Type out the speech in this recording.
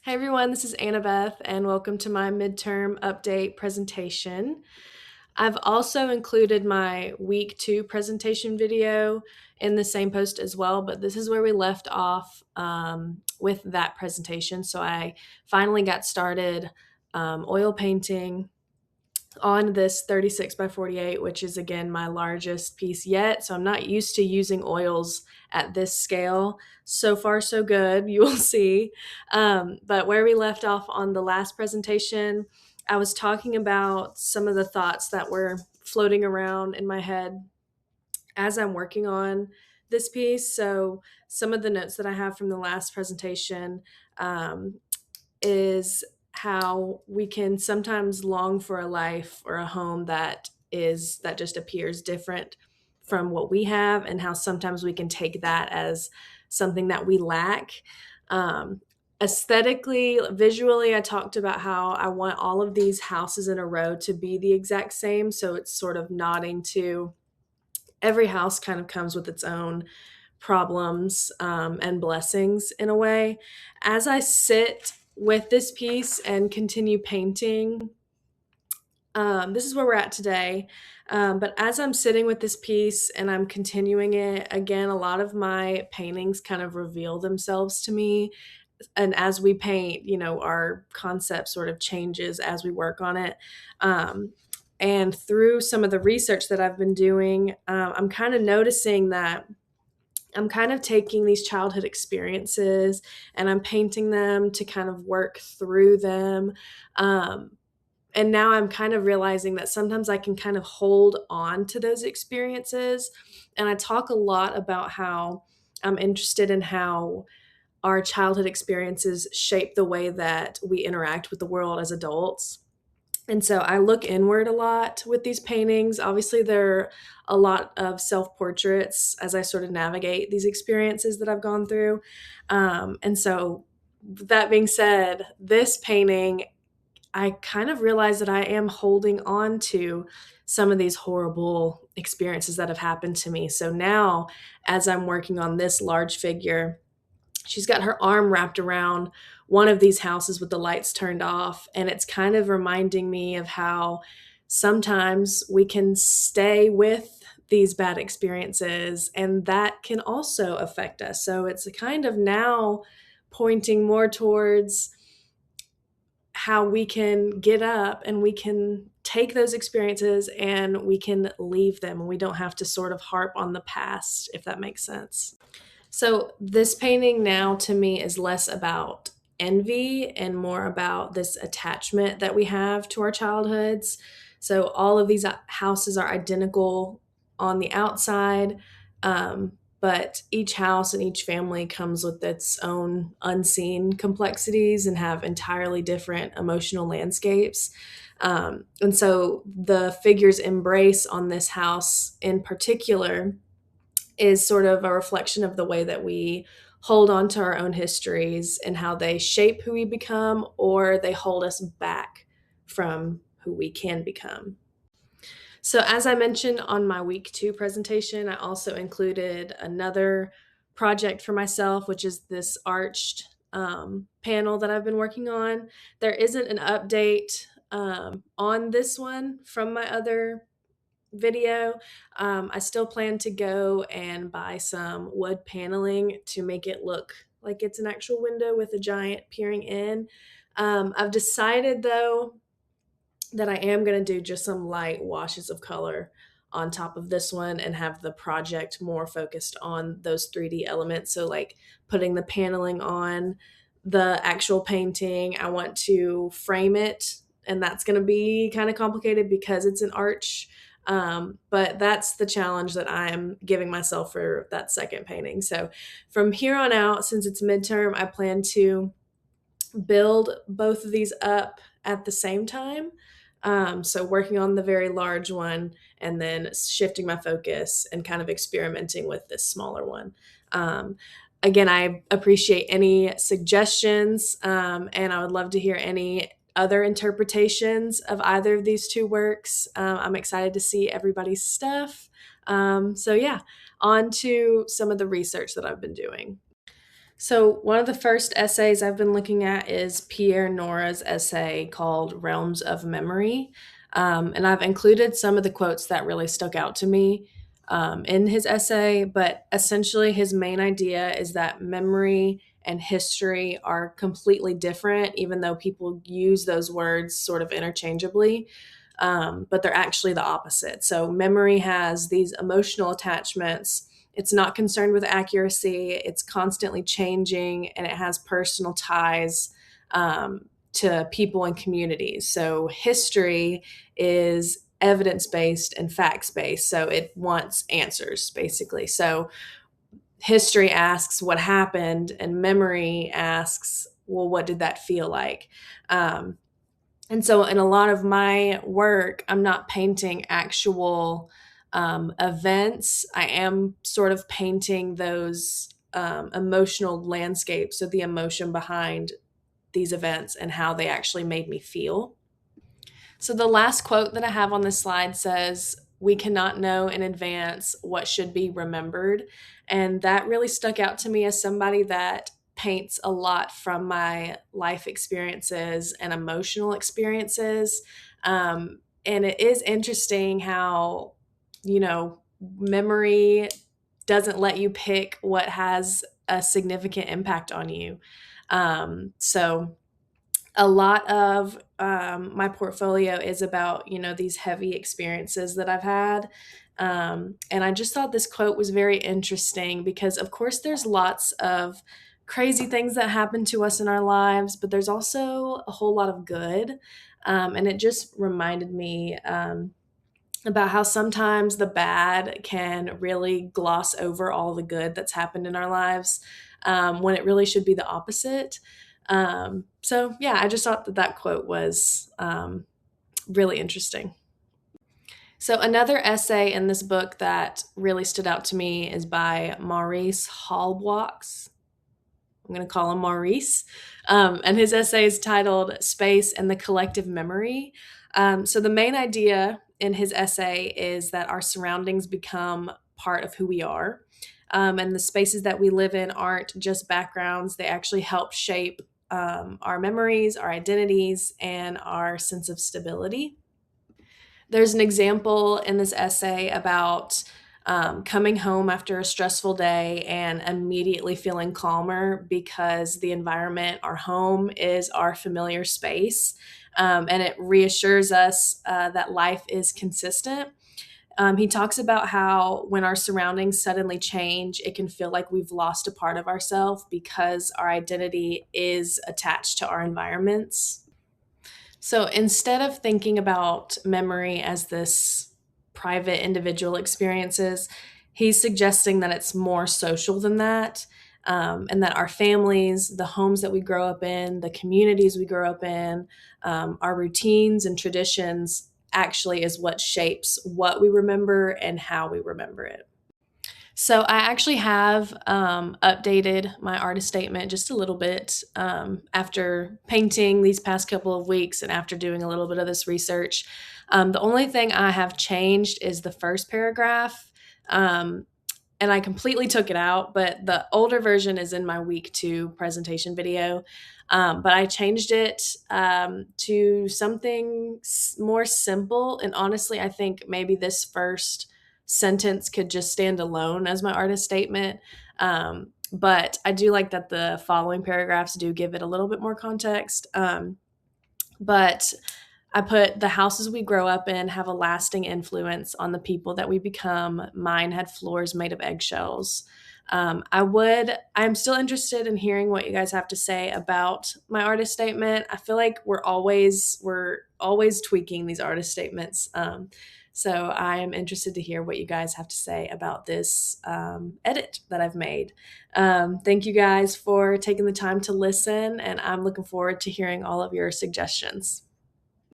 Hey everyone, this is Annabeth, and welcome to my midterm update presentation. I've also included my week 2 presentation video in the same post as well, but this is where we left off with that presentation. So I finally got started oil painting on this 36 by 48, which is again my largest piece yet. So I'm not used to using oils at this scale. So far, so good, you will see. But where we left off on the last presentation, I was talking about some of the thoughts that were floating around in my head as I'm working on this piece. So some of the notes that I have from the last presentation is how we can sometimes long for a life or a home that just appears different from what we have, and how sometimes we can take that as something that we lack. um, Aesthetically, visually, I talked about how I want all of these houses in a row to be the exact same, so it's sort of nodding to every house kind of comes with its own problems and blessings in a way. As I sit with this piece and continue painting, this is where we're at today. But as I'm sitting with this piece and I'm continuing it, again, a lot of my paintings kind of reveal themselves to me. And as we paint, our concept sort of changes as we work on it. And through some of the research that I've been doing, I'm kind of noticing that I'm kind of taking these childhood experiences and I'm painting them to kind of work through them. Um, and now I'm kind of realizing that sometimes I can kind of hold on to those experiences. And I talk a lot about how I'm interested in how our childhood experiences shape the way that we interact with the world as adults. And so I look inward a lot with these paintings. Obviously, there are a lot of self portraits as I sort of navigate these experiences that I've gone through. And so, that being said, this painting, I kind of realize that I am holding on to some of these horrible experiences that have happened to me. So now, as I'm working on this large figure, she's got her arm wrapped around one of these houses with the lights turned off, and it's kind of reminding me of how sometimes we can stay with these bad experiences and that can also affect us. So it's a kind of now pointing more towards how we can get up and we can take those experiences and we can leave them, and we don't have to sort of harp on the past, if that makes sense. So this painting now to me is less about envy and more about this attachment that we have to our childhoods. So all of these houses are identical on the outside, but each house and each family comes with its own unseen complexities and have entirely different emotional landscapes. And so the figure's embrace on this house in particular is sort of a reflection of the way that we hold on to our own histories and how they shape who we become, or they hold us back from who we can become. So, as I mentioned on my week 2 presentation, I also included another project for myself, which is this arched panel that I've been working on. There isn't an update on this one from my other video. I still plan to go and buy some wood paneling to make it look like it's an actual window with a giant peering in. I've decided though that I am going to do just some light washes of color on top of this one and have the project more focused on those 3D elements. So, like putting the paneling on the actual painting, I want to frame it, and that's going to be kind of complicated because it's an arch. But that's the challenge that I'm giving myself for that second painting. So, from here on out, since it's midterm, I plan to build both of these up at the same time. So working on the very large one and then shifting my focus and kind of experimenting with this smaller one. Again, I appreciate any suggestions, and I would love to hear any other interpretations of either of these two works. I'm excited to see everybody's stuff. So yeah, on to some of the research that I've been doing. So, one of the first essays I've been looking at is Pierre Nora's essay called Realms of Memory. And I've included some of the quotes that really stuck out to me in his essay, but essentially, his main idea is that memory and history are completely different, even though people use those words sort of interchangeably. But they're actually the opposite. So, memory has these emotional attachments. It's not concerned with accuracy. It's constantly changing, and it has personal ties to people and communities. So history is evidence based and facts based. So it wants answers, basically. So history asks what happened, and memory asks, well, what did that feel like? Um, and so, in a lot of my work, I'm not painting actual events. I am sort of painting those emotional landscapes, so the emotion behind these events and how they actually made me feel. So, the last quote that I have on this slide says, "We cannot know in advance what should be remembered." And that really stuck out to me as somebody that paints a lot from my life experiences and emotional experiences. And it is interesting how, memory doesn't let you pick what has a significant impact on you. So, a lot of my portfolio is about these heavy experiences that I've had, and I just thought this quote was very interesting because of course there's lots of crazy things that happen to us in our lives, but there's also a whole lot of good, and it just reminded me about how sometimes the bad can really gloss over all the good that's happened in our lives, when it really should be the opposite. So, yeah, I just thought that that quote was really interesting. So, another essay in this book that really stood out to me is by Maurice Halbwachs. I'm going to call him Maurice. And his essay is titled Space and the Collective Memory. So, the main idea in his essay is that our surroundings become part of who we are. And the spaces that we live in aren't just backgrounds, they actually help shape our memories, our identities, and our sense of stability. There's an example in this essay about coming home after a stressful day and immediately feeling calmer because the environment, our home, is our familiar space. And it reassures us that life is consistent. He talks about how when our surroundings suddenly change, it can feel like we've lost a part of ourselves because our identity is attached to our environments. So instead of thinking about memory as this private individual experiences, he's suggesting that it's more social than that, and that our families, the homes that we grow up in, the communities we grow up in, our routines and traditions actually is what shapes what we remember and how we remember it. So I actually have updated my artist statement just a little bit after painting these past couple of weeks and after doing a little bit of this research. The only thing I have changed is the first paragraph. And I completely took it out, but the older version is in my week 2 presentation video. But I changed it to something more simple. And honestly, I think maybe this first sentence could just stand alone as my artist statement. But I do like that the following paragraphs do give it a little bit more context. But I put the houses we grow up in have a lasting influence on the people that we become. Mine had floors made of eggshells. I'm still interested in hearing what you guys have to say about my artist statement. I feel like we're always tweaking these artist statements. So I am interested to hear what you guys have to say about this edit that I've made. Thank you guys for taking the time to listen, and I'm looking forward to hearing all of your suggestions.